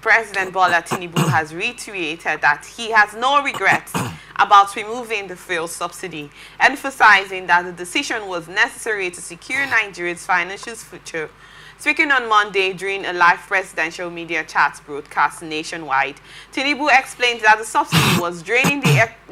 President Bola Tinubu has reiterated that he has no regrets about removing the fuel subsidy, emphasizing that the decision was necessary to secure Nigeria's financial future. Speaking on Monday during a live presidential media chat broadcast nationwide, Tinubu explained that the subsidy was draining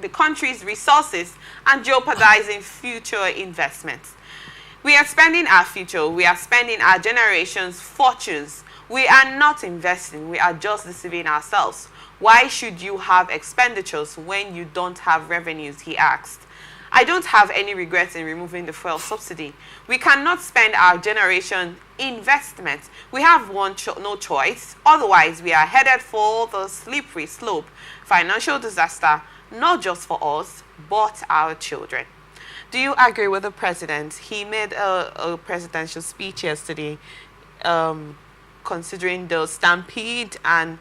the country's resources and jeopardizing future investments. We are spending our future, we are spending our generation's fortunes. We are not investing, we are just deceiving ourselves. Why should you have expenditures when you don't have revenues, he asked. I don't have any regrets in removing the fuel subsidy. We cannot spend our generation investments. We have no choice. Otherwise, we are headed for the slippery slope, financial disaster, not just for us, but our children. Do you agree with the president? He made a presidential speech yesterday considering the stampede and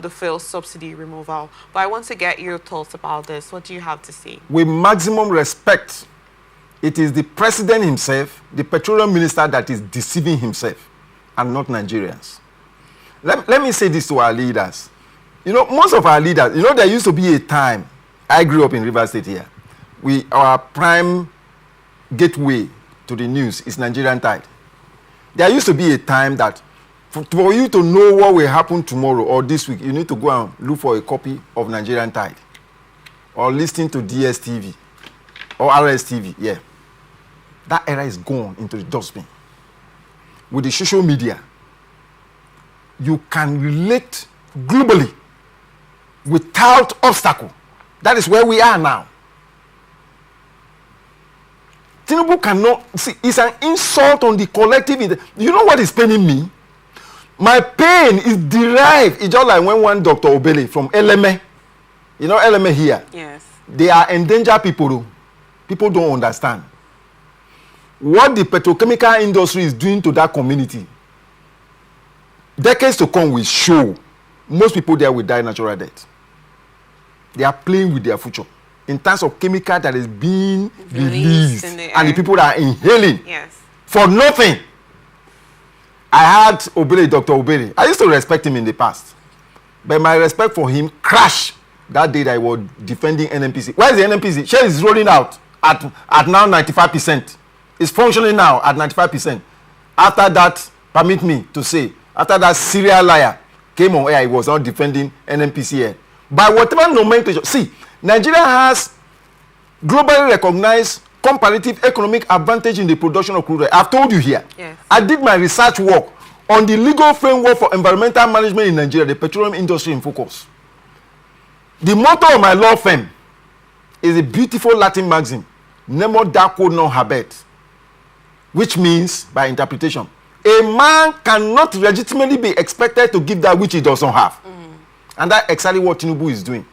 the fuel subsidy removal. But I want to get your thoughts about this. What do you have to say? With maximum respect, it is the president himself, the petroleum minister, that is deceiving himself and not Nigerians. Let me say this to our leaders. You know, most of our leaders, you know, there used to be a time, I grew up in Rivers State here, our prime gateway to the news is Nigerian Tide. There used to be a time that for you to know what will happen tomorrow or this week, you need to go and look for a copy of Nigerian Tide or listen to DSTV or RSTV. Yeah. That era is gone into the dustbin. With the social media, you can relate globally without obstacle. That is where we are now. Tinubu cannot see, it's an insult on the collective. You know what is paining me? My pain is derived. It's just like when one Dr. Obele from LMA, you know LMA here? Yes. They are endangered people. People don't understand. What the petrochemical industry is doing to that community, decades to come will show. Most people there will die natural death. They are playing with their future in terms of chemical that is being released and the people that are inhaling for nothing. I had Dr. Obele. I used to respect him in the past. But my respect for him crashed that day that I was defending NNPC. Where is the NNPC? Share is rolling out at now 95%. It's functioning now at 95%. After that, permit me to say, after that serial liar came on air, he was not defending NNPC here. By whatever nomenclature. See, Nigeria has globally recognized comparative economic advantage in the production of crude oil. I've told you here. Yes. I did my research work on the legal framework for environmental management in Nigeria, the petroleum industry in focus. The motto of my law firm is a beautiful Latin maxim, nemo daco non habet, which means, by interpretation, a man cannot legitimately be expected to give that which he doesn't have. And that's exactly what Tinubu is doing.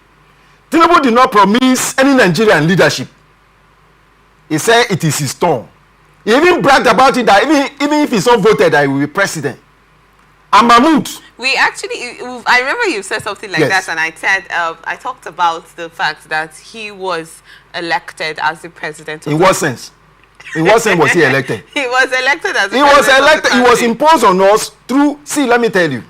Tinubu did not promise any Nigerian leadership. He said it is his turn. He even bragged about it that even if he's not voted, that he will be president. And Mahmoud. I remember you said something like that, and I said, I talked about the fact that he was elected as the president. In what sense? In what sense was he elected? He was elected as the president. He was elected. He was imposed on us through. See, let me tell you,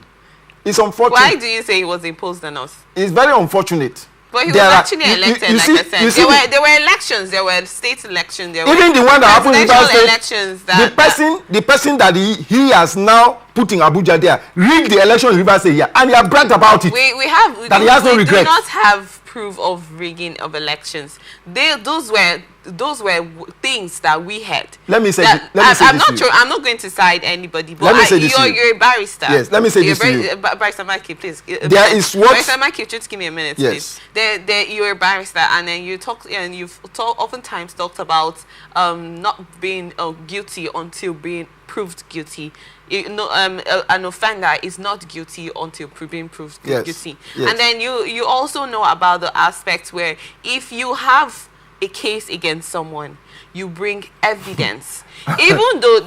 it's unfortunate. Why do you say he was imposed on us? It's very unfortunate. But he was actually elected, like I said. There were elections, there were state elections, there even were the one that happened in elections. The person that he has now put in Abuja there rigged the election in Rivers State here, and he has bragged about it. We do not have proof of rigging of elections. Those were things that we had. Let me say I'm not going to side anybody, but you're a barrister. Yes, let me say this to you. Barrister Mikey, please. Barrister Mikey, just give me a minute, yes. please. You're a barrister, and then you've oftentimes talked about not being guilty until being proved guilty. An offender is not guilty until being proved guilty. Yes. And then you also know about the aspect where if you have a case against someone, you bring evidence. Even though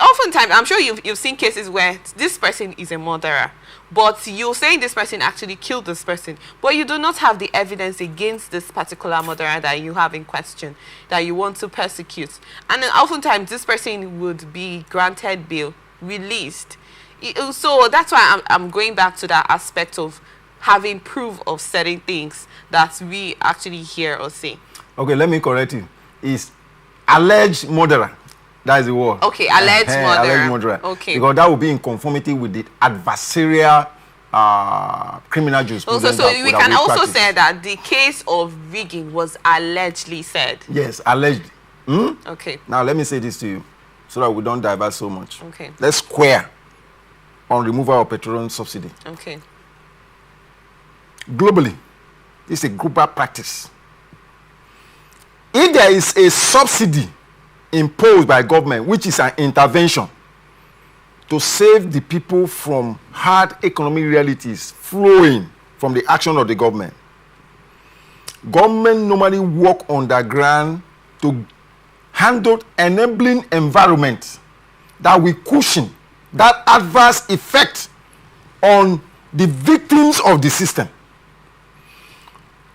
oftentimes, I'm sure you've seen cases where this person is a murderer, but you're saying this person actually killed this person, but you do not have the evidence against this particular murderer that you have in question, that you want to persecute. And then oftentimes this person would be granted bail, released. So that's why I'm going back to that aspect of having proof of certain things that we actually hear or see. Okay, let me correct you. It's alleged murderer. That is the word. Okay, alleged murderer. Alleged murderer. Okay. Because that will be in conformity with the adversarial criminal jurisprudence. So we can also say that the case of rigging was allegedly said. Yes, alleged. Okay. Now let me say this to you, so that we don't divert so much. Okay. Let's square on removal of petroleum subsidy. Okay. Globally, it's a global practice. If there is a subsidy imposed by government, which is an intervention to save the people from hard economic realities flowing from the action of the government, government normally work underground to handle enabling environment that will cushion that adverse effect on the victims of the system.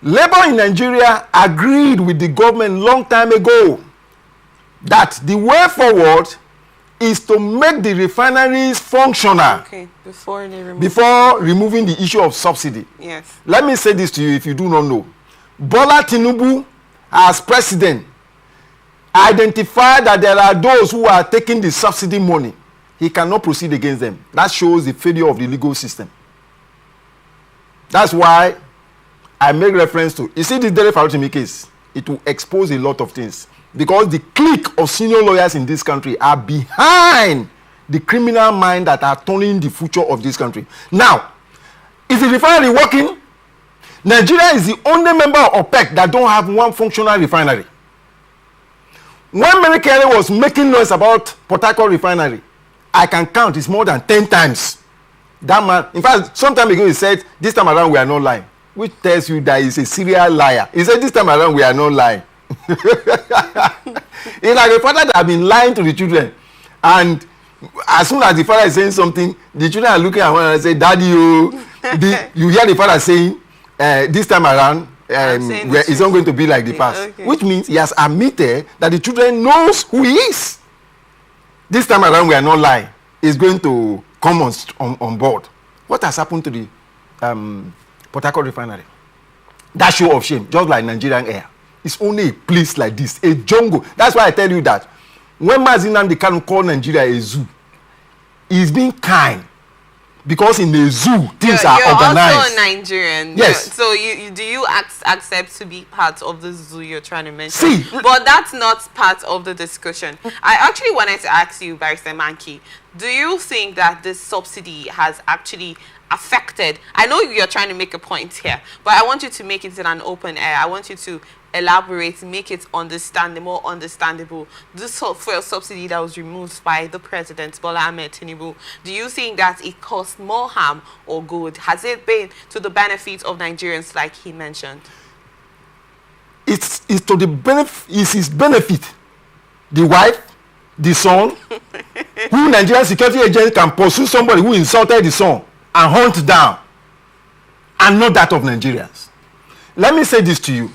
Labour in Nigeria agreed with the government long time ago that the way forward is to make the refineries functional. Okay, before removing the issue of subsidy. Yes. Let me say this to you if you do not know. Bola Tinubu, as president, identified that there are those who are taking the subsidy money. He cannot proceed against them. That shows the failure of the legal system. That's why I make reference to, you see this Dele Farotimi case, it will expose a lot of things. Because the clique of senior lawyers in this country are behind the criminal mind that are turning the future of this country. Now, is the refinery working? Nigeria is the only member of OPEC that don't have one functional refinery. When Mary Kelly was making noise about Port Harcourt refinery, I can count, it's more than 10 times. That man, in fact, some time ago he said, this time around we are not lying. Which tells you that he's a serial liar. He said, this time around we are not lying. It's like a father that has been lying to the children. And as soon as the father is saying something, the children are looking at one another and say, Daddy, you hear the father saying, this time around, it's not going to be like the past. Okay. Which means he has admitted that the children knows who he is. This time around, we are not lying. He's going to come on board. What has happened to the Port Harcourt refinery? That show of shame, just like Nigerian Air. It's only a place like this, a jungle. That's why I tell you that when Mazi Nnamdi Kanu call Nigeria a zoo, he's being kind. Because in the zoo, things are organized. You're also Nigerian. Yes. So do you accept to be part of the zoo you're trying to mention? See. But that's not part of the discussion. I actually wanted to ask you, Barrister Manki, do you think that this subsidy has actually affected? I know you're trying to make a point here, but I want you to make it in an open air. I want you to elaborate, make it more understandable. This fuel subsidy that was removed by the president, Bola Tinubu, do you think that it caused more harm or good? Has it been to the benefit of Nigerians like he mentioned? It's to the benefit, it's his benefit. The wife, the son, who Nigerian security agents can pursue somebody who insulted the son and hunt down, and not that of Nigerians. Let me say this to you.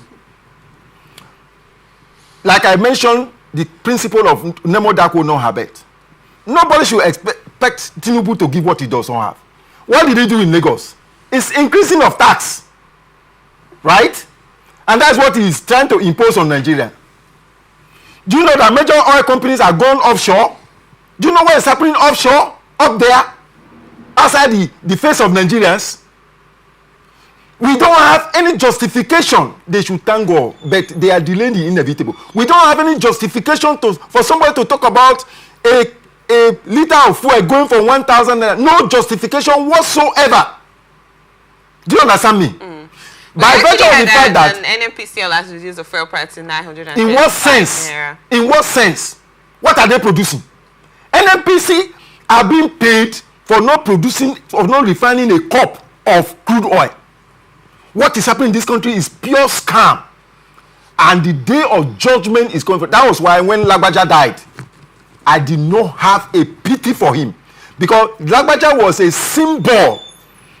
Like I mentioned, the principle of Nemo Dako no habet. Nobody should expect Tinubu to give what he does not have. What did he do in Lagos? It's increasing of tax. Right? And that's what he's trying to impose on Nigeria. Do you know that major oil companies are going offshore? Do you know what is happening offshore? Up there? Outside the face of Nigerians? We don't have any justification. They should thank God, but they are delaying the inevitable. We don't have any justification for somebody to talk about a liter of fuel going for 1,000 naira. No justification whatsoever. Do you understand me? By virtue of the fact that NNPCL has reduced the fuel price to 900. In what sense? In what sense? What are they producing? NNPC are being paid for not refining a cup of crude oil. What is happening in this country is pure scam. And the day of judgment is coming. That was why when Lagbaja died, I did not have a pity for him. Because Lagbaja was a symbol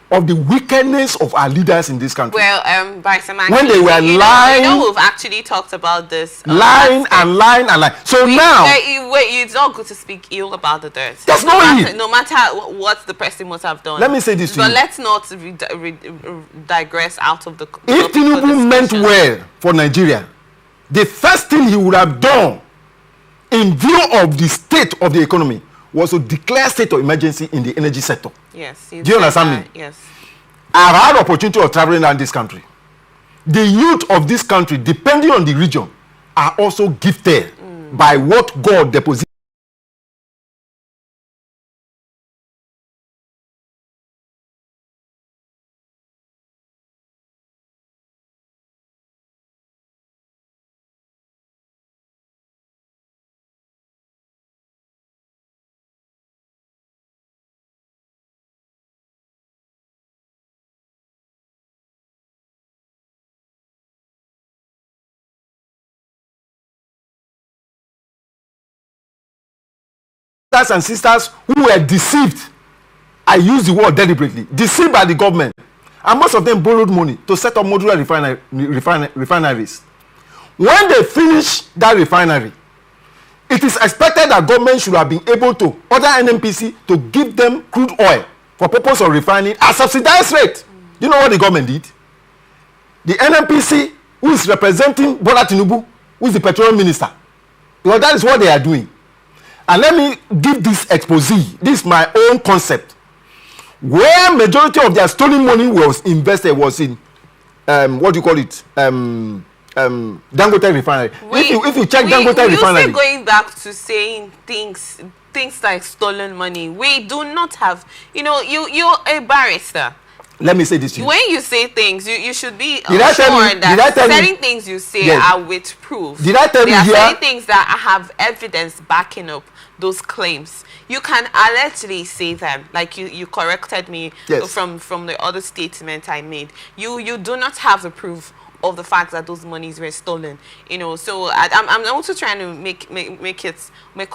of the wickedness of our leaders in this country. Well, by some when they were lying, we've actually talked about this. Lying and lying and lying. So now, it's not good to speak ill about the dirt. There's no ill. No matter what the person must have done. Let me say this to you. But let's not digress out of the. If Tinubu meant well for Nigeria, the first thing he would have done, in view of the state of the economy, was to declare state of emergency in the energy sector. Yes. Do you understand me? Yes. I've had opportunity of traveling around this country. The youth of this country, depending on the region, are also gifted by what God deposited. Brothers and sisters who were deceived, I use the word deliberately, deceived by the government, and most of them borrowed money to set up modular refineries. When they finish that refinery, it is expected that government should have been able to order NNPC to give them crude oil for purpose of refining at subsidized rate. Do you know what the government did? The NNPC, who is representing Bola Tinubu, who is the petroleum minister, because that is what they are doing. And let me give this expose. This is my own concept. Where majority of their stolen money was invested was in what do you call it? Dangote refinery. If you check Dangote refinery, you going back to saying things like stolen money. We do not have. You're a barrister. Let me say this to you. When you say things, you should be sure that certain things you say are with proof. Did I tell you here? There are certain things that have evidence backing up those claims. You can allegedly say them, like you corrected me from the other statement I made. You do not have the proof of the fact that those monies were stolen. So I'm also trying to make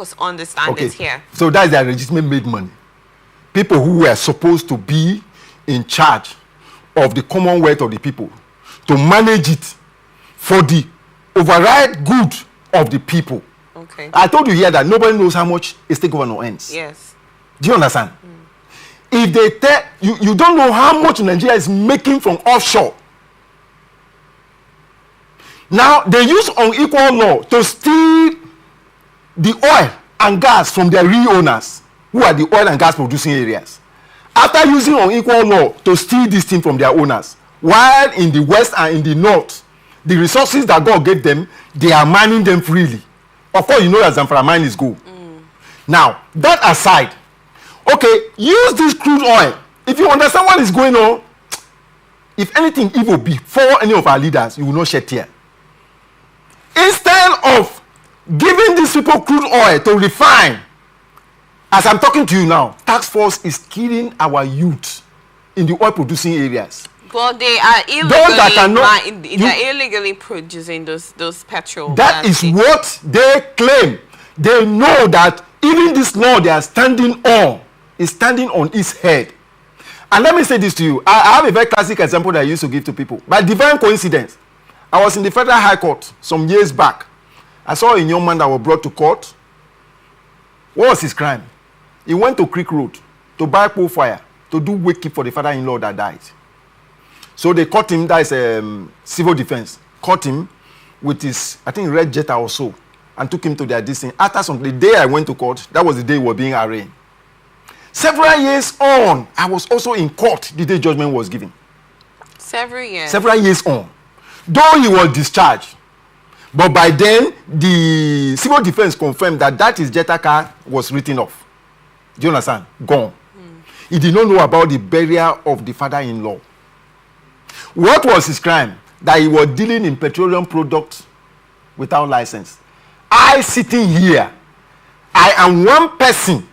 us understand it here. So that's their legitimate made money. People who were supposed to be in charge of the commonwealth of the people, to manage it for the override good of the people. Okay. I told you here that nobody knows how much a state governor earns. Yes. Do you understand? If they tell you don't know how much Nigeria is making from offshore. Now they use unequal law to steal the oil and gas from their real owners, who are the oil and gas producing areas. After using unequal law to steal this thing from their owners, while in the west and in the north, the resources that God gave them, they are mining them freely. Of course, you know that Zamfara mine is gold. Now, that aside, okay, use this crude oil. If you understand what is going on, if anything evil before any of our leaders, you will not shed tear. Instead of giving these people crude oil to refine, as I'm talking to you now, task force is killing our youth in the oil producing areas. But they are illegally producing those petrol. That is what they claim. They know that even this law they are standing on is standing on its head. And let me say this to you. I have a very classic example that I used to give to people. By divine coincidence, I was in the Federal High Court some years back. I saw a young man that was brought to court. What was his crime? He went to Creek Road to buy coal fire to do wake keep for the father-in-law that died. So they caught him, that is civil defense, caught him with his, I think, red Jetta or so, and took him to their distance. After the day I went to court, that was the day we were being arraigned. Several years on, I was also in court the day judgment was given. Several years? Several years on. Though he was discharged, but by then, the civil defense confirmed that his Jetta car was written off. Do you understand? Gone. He did not know about the burial of the father-in-law. What was his crime? That he was dealing in petroleum products without license. I sitting here, I am one person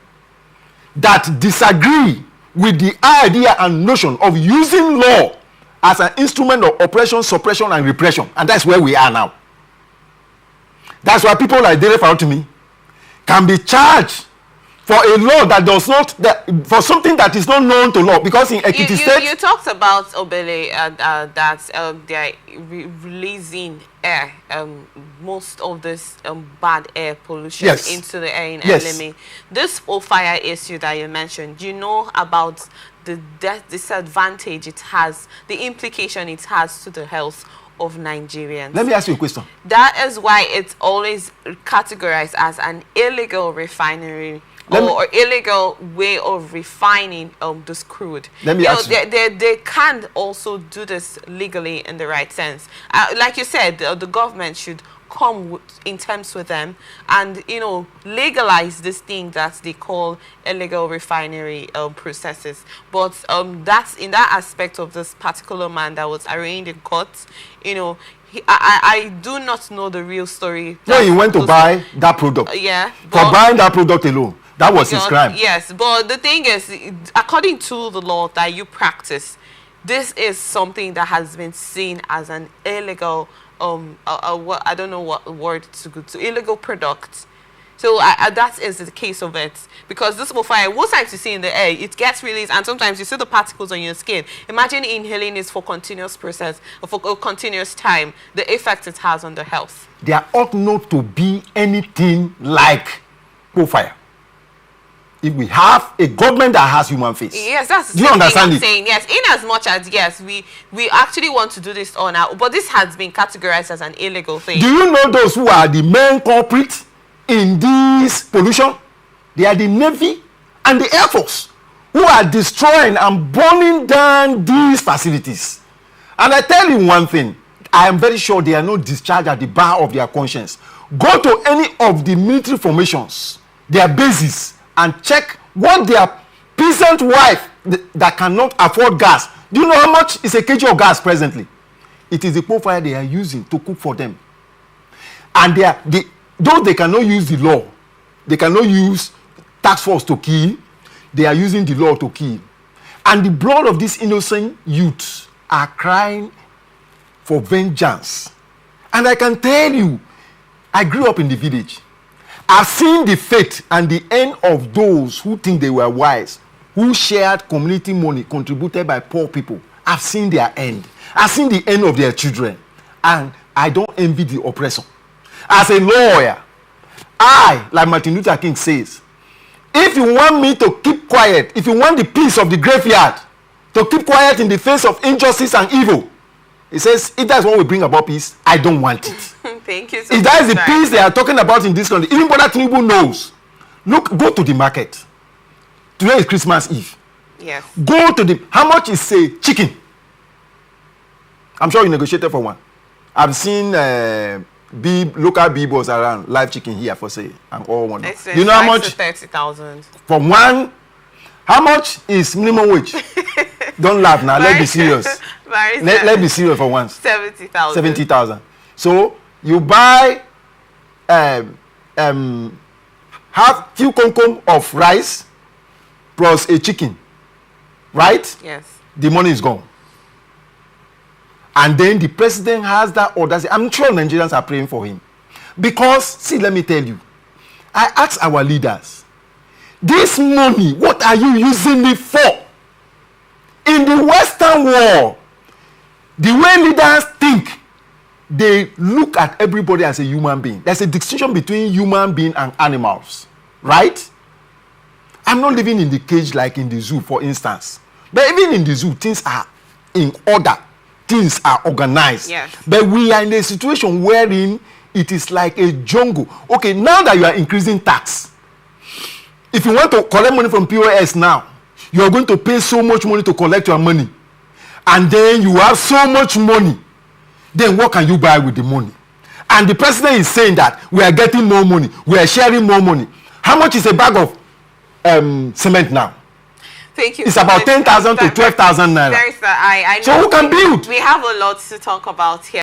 that disagree with the idea and notion of using law as an instrument of oppression, suppression, and repression. And that's where we are now. That's why people like Dele Farotimi can be charged for a law that does not, for something that is not known to law, because in Ekiti State... You talked about, Obele, that they are releasing air, most of this bad air pollution into the air in LMA. This fire issue that you mentioned, do you know about the disadvantage it has, the implication it has to the health of Nigerians? Let me ask you a question. That is why it's always categorized as an illegal refinery or illegal way of refining this crude. Let me ask you. They can also do this legally in the right sense. Like you said, the government should come in terms with them and, legalize this thing that they call illegal refinery processes. But that's in that aspect of this particular man that was arraigned in court, I do not know the real story. No, he went to buy that product. Yeah. For buying that product alone. That was his crime. Yes, but the thing is, according to the law that you practice, this is something that has been seen as an illegal, I don't know what word to go to, illegal product. So that is the case of it. Because this fire, most times you see in the air, it gets released, and sometimes you see the particles on your skin. Imagine inhaling this for continuous process, or for a continuous time, the effect it has on the health. There ought not to be anything like fire. If we have a government that has human face. Yes, that's do you understand it? Saying. Yes, in as much as, yes, we actually want to do this all now, but this has been categorized as an illegal thing. Do you know those who are the main culprits in this pollution? They are the Navy and the Air Force who are destroying and burning down these facilities. And I tell you one thing, I am very sure they are not discharged at the bar of their conscience. Go to any of the military formations, their bases, and check what their peasant wife that cannot afford gas. Do you know how much is a kg of gas presently? It is the fire they are using to cook for them. And though they cannot use the law, they cannot use task force to kill, they are using the law to kill. And the blood of these innocent youths are crying for vengeance. And I can tell you, I grew up in the village. I've seen the fate and the end of those who think they were wise, who shared community money contributed by poor people. I've seen their end. I've seen the end of their children. And I don't envy the oppressor. As a lawyer, like Martin Luther King says, if you want me to keep quiet, if you want the peace of the graveyard to keep quiet in the face of injustice and evil, he says, if that's what we bring about peace, I don't want it. Thank you so much. If that is the peace they are talking about in this country, even Bola Tinubu knows. Look, go to the market. Today is Christmas Eve. Yes. Go to how much is a chicken? I'm sure you negotiated for one. I've seen local billboards around, live chicken here for sale. I'm all one. You know how much? 30,000. For one, how much is minimum wage? Don't laugh now. Let's be serious. Let's be serious for once. 70,000. 70,000. So you buy half few concom of rice plus a chicken, right? Yes. The money is gone. And then the president has that order. I'm sure Nigerians are praying for him. Because, see, let me tell you, I asked our leaders, this money, what are you using it for? In the Western world, the way leaders think, they look at everybody as a human being. There's a distinction between human being and animals, right? I'm not living in the cage like in the zoo, for instance. But even in the zoo, things are in order. Things are organized. Yes. But we are in a situation wherein it is like a jungle. Okay, now that you are increasing tax, if you want to collect money from POS now, you are going to pay so much money to collect your money. And then you have so much money. Then what can you buy with the money? And the president is saying that we are getting more money. We are sharing more money. How much is a bag of cement now? Thank you. It's about 10,000 to 12,000 naira. I know so who can build? We have a lot to talk about here.